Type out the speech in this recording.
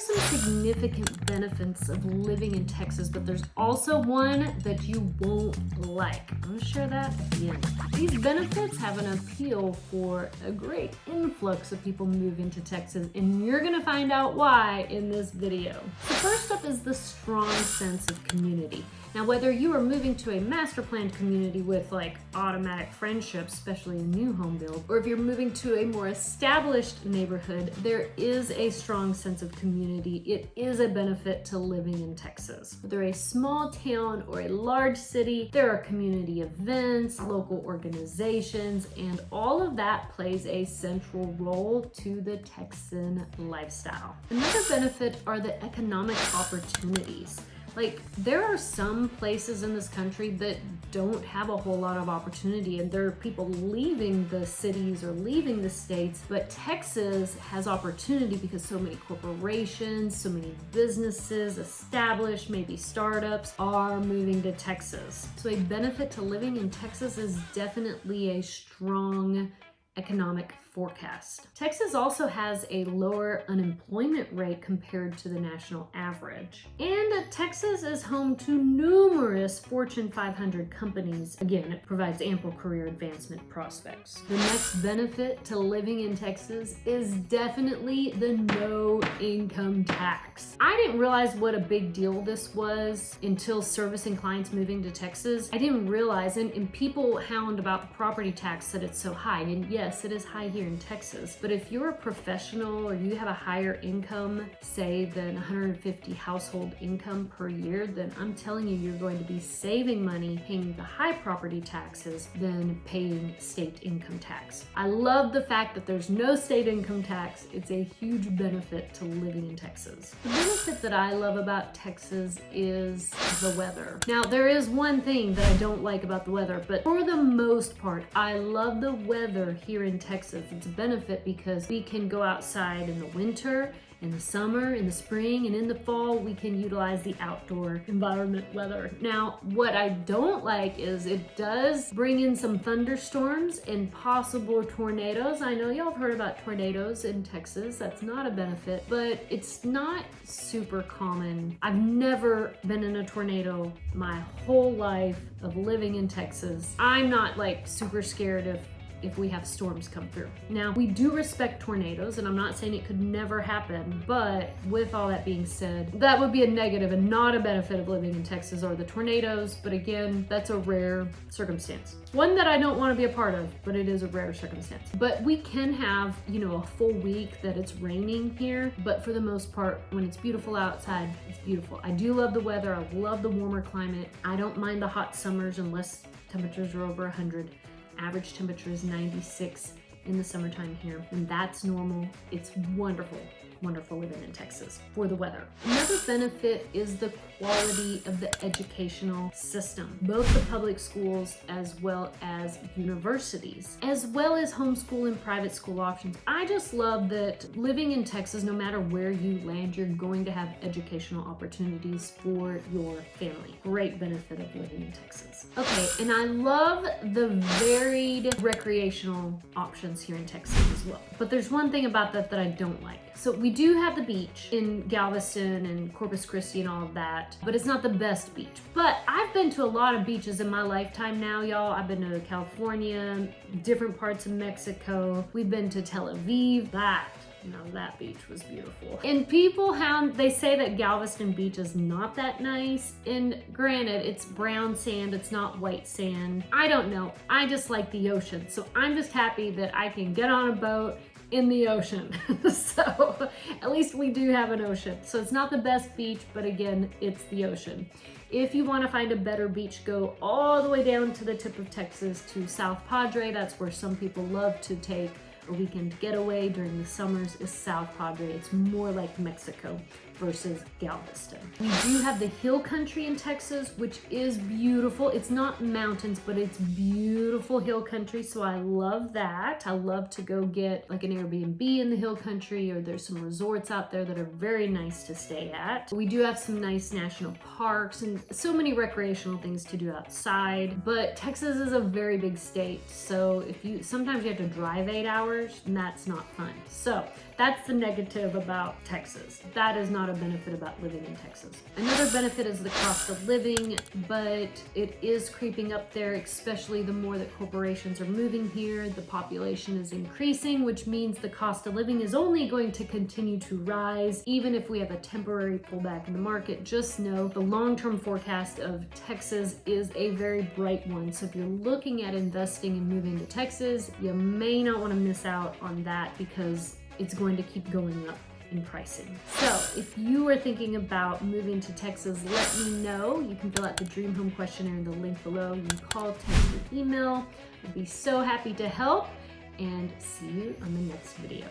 some significant benefits of living in Texas, but there's also one that you won't like. I'm gonna share that at the end. These benefits have an appeal for a great influx of people moving to Texas, and you're gonna find out why in this video. So first up is the strong sense of community. Now, whether you are moving to a master planned community with like automatic friendships, especially a new home build, or if you're moving to a more established neighborhood, there is a strong sense of community. It is a benefit to living in Texas. Whether a small town or a large city, there are community events, local organizations, and all of that plays a central role to the Texan lifestyle. Another benefit are the economic opportunities. Like, there are some places in this country that don't have a whole lot of opportunity, and there are people leaving the cities or leaving the states, but Texas has opportunity because so many corporations, so many businesses established, maybe startups, are moving to Texas. So a benefit to living in Texas is definitely a strong economic forecast. Texas also has a lower unemployment rate compared to the national average. And Texas is home to numerous Fortune 500 companies. Again, it provides ample career advancement prospects. The next benefit to living in Texas is definitely the no income tax. I didn't realize what a big deal this was until servicing clients moving to Texas. I didn't realize, and people hound about the property tax that it's so high, and yes, it is high here in Texas, but if you're a professional or you have a higher income, say than 150 household income per year, then I'm telling you, you're going to be saving money paying the high property taxes than paying state income tax. I love the fact that there's no state income tax. It's a huge benefit to living in Texas. The benefit that I love about Texas is the weather. Now, there is one thing that I don't like about the weather, but for the most part, I love the weather here in Texas. It's a benefit because we can go outside in the winter, in the summer, in the spring, and in the fall, we can utilize the outdoor environment weather. Now, what I don't like is it does bring in some thunderstorms and possible tornadoes. I know y'all have heard about tornadoes in Texas. That's not a benefit, but it's not super common. I've never been in a tornado my whole life of living in Texas. I'm not like super scared if we have storms come through. Now, we do respect tornadoes, and I'm not saying it could never happen, but with all that being said, that would be a negative and not a benefit of living in Texas, or the tornadoes, but again, that's a rare circumstance. One that I don't want to be a part of, but it is a rare circumstance. But we can have, a full week that it's raining here, but for the most part, when it's beautiful outside, it's beautiful. I do love the weather. I love the warmer climate. I don't mind the hot summers unless temperatures are over 100. Average temperature is 96 in the summertime here, and that's normal. It's wonderful living in Texas for the weather. Another benefit is the quality of the educational system, both the public schools as well as universities, as well as homeschool and private school options. I just love that living in Texas, no matter where you land, you're going to have educational opportunities for your family. Great benefit of living in Texas. Okay, and I love the varied recreational options here in Texas as well. But there's one thing about that I don't like. So we do have the beach in Galveston and Corpus Christi and all of that, but it's not the best beach. But I've been to a lot of beaches in my lifetime now, y'all. I've been to California, different parts of Mexico. We've been to Tel Aviv. That beach was beautiful. And people they say that Galveston Beach is not that nice. And granted, it's brown sand, it's not white sand. I don't know. I just like the ocean. So I'm just happy that I can get on a boat in the ocean. So at least we do have an ocean. So it's not the best beach, but again, it's the ocean. If you want to find a better beach, go all the way down to the tip of Texas to South Padre. That's where some people love to take a weekend getaway during the summers, is South Padre. It's more like Mexico versus Galveston. We do have the hill country in Texas, which is beautiful. It's not mountains, but it's beautiful hill country, so I love that. I love to go get like an Airbnb in the hill country, or there's some resorts out there that are very nice to stay at. We do have some nice national parks and so many recreational things to do outside, but Texas is a very big state, so sometimes you have to drive 8 hours hours, and that's not fun. So that's the negative about Texas. That is not a benefit about living in Texas. Another benefit is the cost of living, but it is creeping up there, especially the more that corporations are moving here. The population is increasing, which means the cost of living is only going to continue to rise. Even if we have a temporary pullback in the market, just know the long-term forecast of Texas is a very bright one. So if you're looking at investing and moving to Texas, you may not want to miss out on that because it's going to keep going up in pricing. So if you are thinking about moving to Texas, let me know. You can fill out the Dream Home Questionnaire in the link below. You can call, text, or email. I'd be so happy to help, and see you on the next video.